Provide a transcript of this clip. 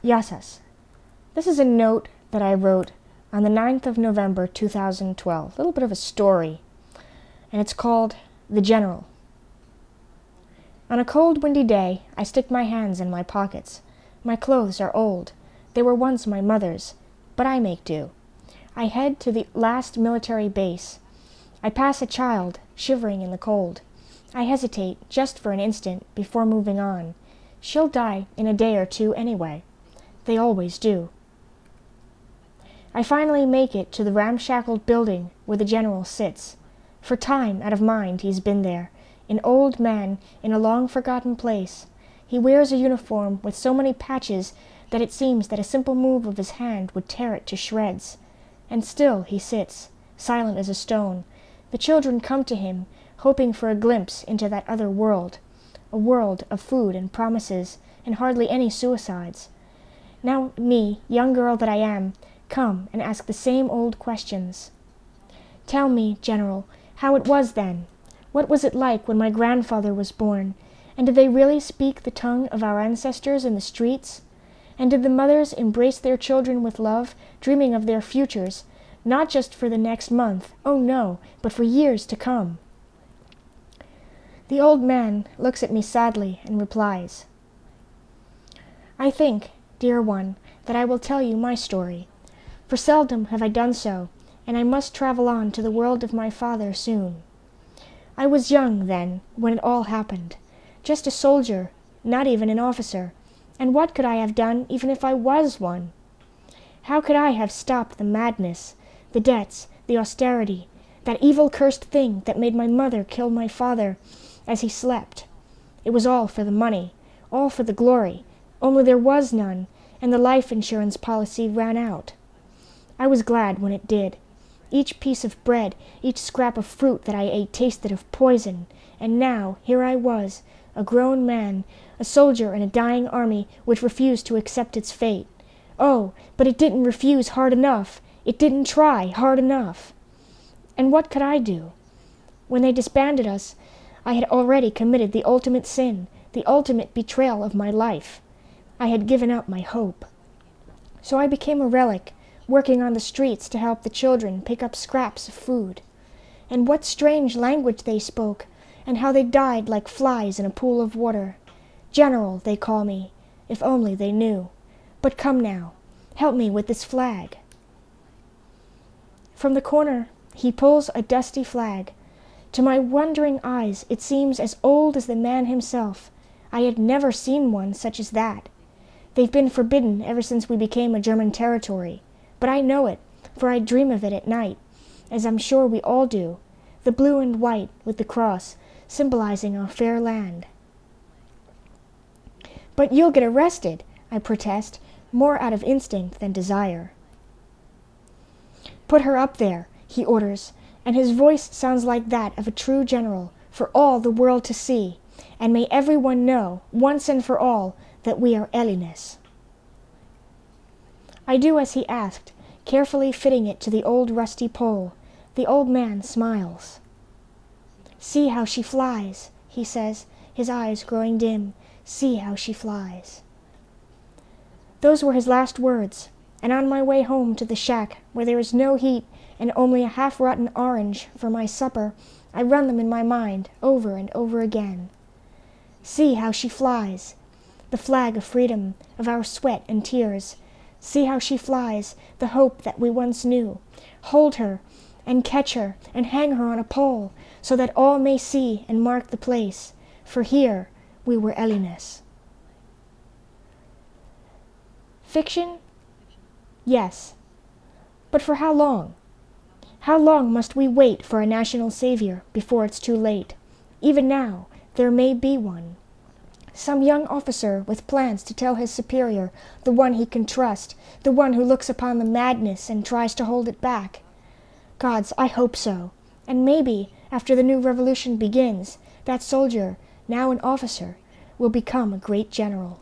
Yasas. This is a note that I wrote on the 9th of November 2012. A little bit of a story. And it's called The General. On a cold, windy day, I stick my hands in my pockets. My clothes are old. They were once my mother's, but I make do. I head to the last military base. I pass a child, shivering in the cold. I hesitate just for an instant before moving on. She'll die in a day or two anyway. They always do. I finally make it to the ramshackled building where the general sits. For time out of mind he's been there, an old man in a long-forgotten place. He wears a uniform with so many patches that it seems that a simple move of his hand would tear it to shreds. And still he sits, silent as a stone. The children come to him, hoping for a glimpse into that other world, a world of food and promises, and hardly any suicides. Now me, young girl that I am, come and ask the same old questions. Tell me, General, how it was then. What was it like when my grandfather was born? And did they really speak the tongue of our ancestors in the streets? And did the mothers embrace their children with love, dreaming of their futures, not just for the next month, oh no, but for years to come? The old man looks at me sadly and replies, I think, dear one, that I will tell you my story, for seldom have I done so, and I must travel on to the world of my father soon. I was young then, when it all happened, just a soldier, not even an officer, and what could I have done even if I was one? How could I have stopped the madness, the debts, the austerity, that evil cursed thing that made my mother kill my father as he slept? It was all for the money, all for the glory, only there was none, and the life insurance policy ran out. I was glad when it did. Each piece of bread, each scrap of fruit that I ate tasted of poison, and now here I was, a grown man, a soldier in a dying army which refused to accept its fate. Oh, but it didn't refuse hard enough. It didn't try hard enough. And what could I do? When they disbanded us, I had already committed the ultimate sin, the ultimate betrayal of my life. I had given up my hope. So I became a relic, working on the streets to help the children pick up scraps of food. And what strange language they spoke, and how they died like flies in a pool of water. General, they call me, if only they knew. But come now, help me with this flag. From the corner he pulls a dusty flag. To my wondering eyes it seems as old as the man himself. I had never seen one such as that. They've been forbidden ever since we became a German territory. But I know it, for I dream of it at night, as I'm sure we all do, the blue and white with the cross, symbolizing our fair land. But you'll get arrested, I protest, more out of instinct than desire. Put her up there, he orders, and his voice sounds like that of a true general, for all the world to see, and may everyone know, once and for all, that we are Elines. I do as he asked, carefully fitting it to the old rusty pole. The old man smiles. See how she flies, he says, his eyes growing dim. See how she flies. Those were his last words, and on my way home to the shack, where there is no heat and only a half-rotten orange for my supper, I run them in my mind over and over again. See how she flies, the flag of freedom, of our sweat and tears. See how she flies, the hope that we once knew. Hold her, and catch her, and hang her on a pole, so that all may see and mark the place, for here we were Elines. Fiction? Yes. But for how long? How long must we wait for a national savior before it's too late? Even now, there may be one. Some young officer with plans to tell his superior, the one he can trust, the one who looks upon the madness and tries to hold it back. Gods, I hope so. And maybe, after the new revolution begins, that soldier, now an officer, will become a great general.